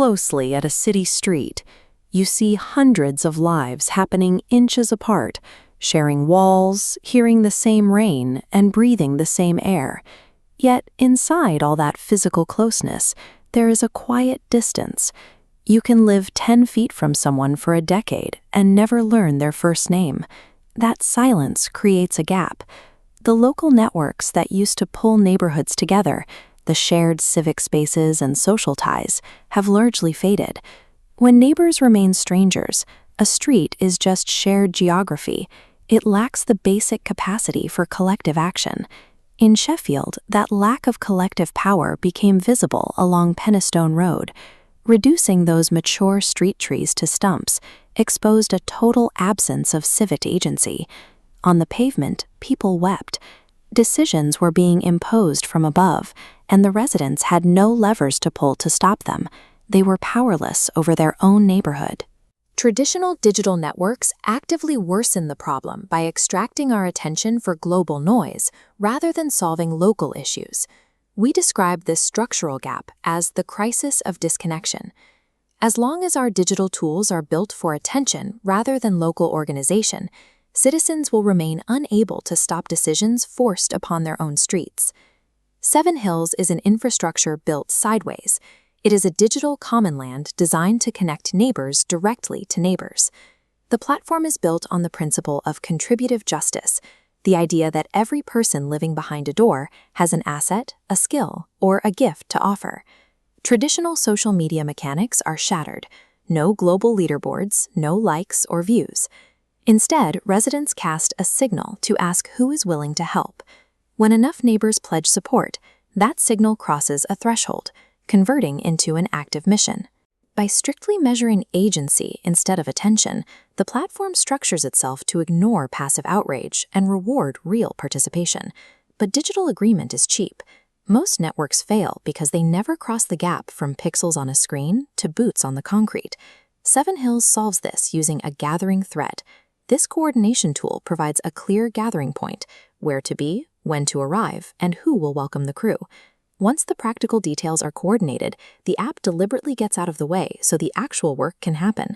closely at a city street, you see hundreds of lives happening inches apart, sharing walls, hearing the same rain, and breathing the same air. Yet inside all that physical closeness, there is a quiet distance. You can live 10 feet from someone for a decade and never learn their first name. That silence creates a gap. The local networks that used to pull neighborhoods together, the shared civic spaces and social ties, have largely faded. When neighbors remain strangers, a street is just shared geography. It lacks the basic capacity for collective action. In Sheffield, that lack of collective power became visible along Penistone Road. Reducing those mature street trees to stumps exposed a total absence of civic agency. On the pavement, people wept. Decisions were being imposed from above, and the residents had no levers to pull to stop them. They were powerless over their own neighborhood. Traditional digital networks actively worsen the problem by extracting our attention for global noise rather than solving local issues. We describe this structural gap as the crisis of disconnection. As long as our digital tools are built for attention rather than local organization, citizens will remain unable to stop decisions forced upon their own streets. Seven Hills is an infrastructure built sideways. It is a digital common land designed to connect neighbors directly to neighbors. The platform is built on the principle of contributive justice, the idea that every person living behind a door has an asset, a skill, or a gift to offer. Traditional social media mechanics are shattered. No global leaderboards, no likes or views. Instead, residents cast a signal to ask who is willing to help. When enough neighbors pledge support, that signal crosses a threshold, converting into an active mission. By strictly measuring agency instead of attention, the platform structures itself to ignore passive outrage and reward real participation. But digital agreement is cheap. Most networks fail because they never cross the gap from pixels on a screen to boots on the concrete. Seven Hills solves this using a gathering thread. This coordination tool provides a clear gathering point, where to be, when to arrive, and who will welcome the crew. Once the practical details are coordinated, the app deliberately gets out of the way so the actual work can happen.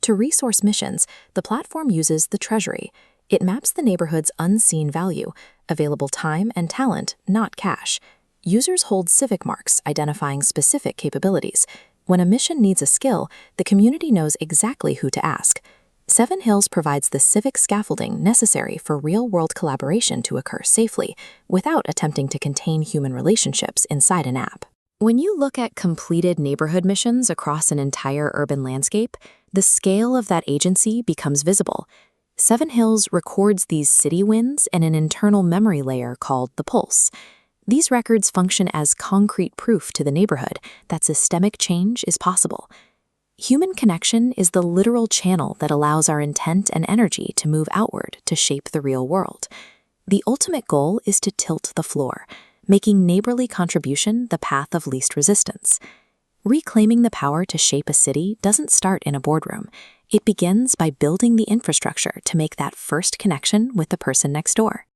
To resource missions, the platform uses the treasury. It maps the neighborhood's unseen value, available time and talent, not cash. Users hold civic marks identifying specific capabilities. When a mission needs a skill, the community knows exactly who to ask. Seven Hills provides the civic scaffolding necessary for real-world collaboration to occur safely, without attempting to contain human relationships inside an app. When you look at completed neighborhood missions across an entire urban landscape, the scale of that agency becomes visible. Seven Hills records these city wins in an internal memory layer called the Pulse. These records function as concrete proof to the neighborhood that systemic change is possible. Human connection is the literal channel that allows our intent and energy to move outward to shape the real world. The ultimate goal is to tilt the floor, making neighborly contribution the path of least resistance. Reclaiming the power to shape a city doesn't start in a boardroom. It begins by building the infrastructure to make that first connection with the person next door.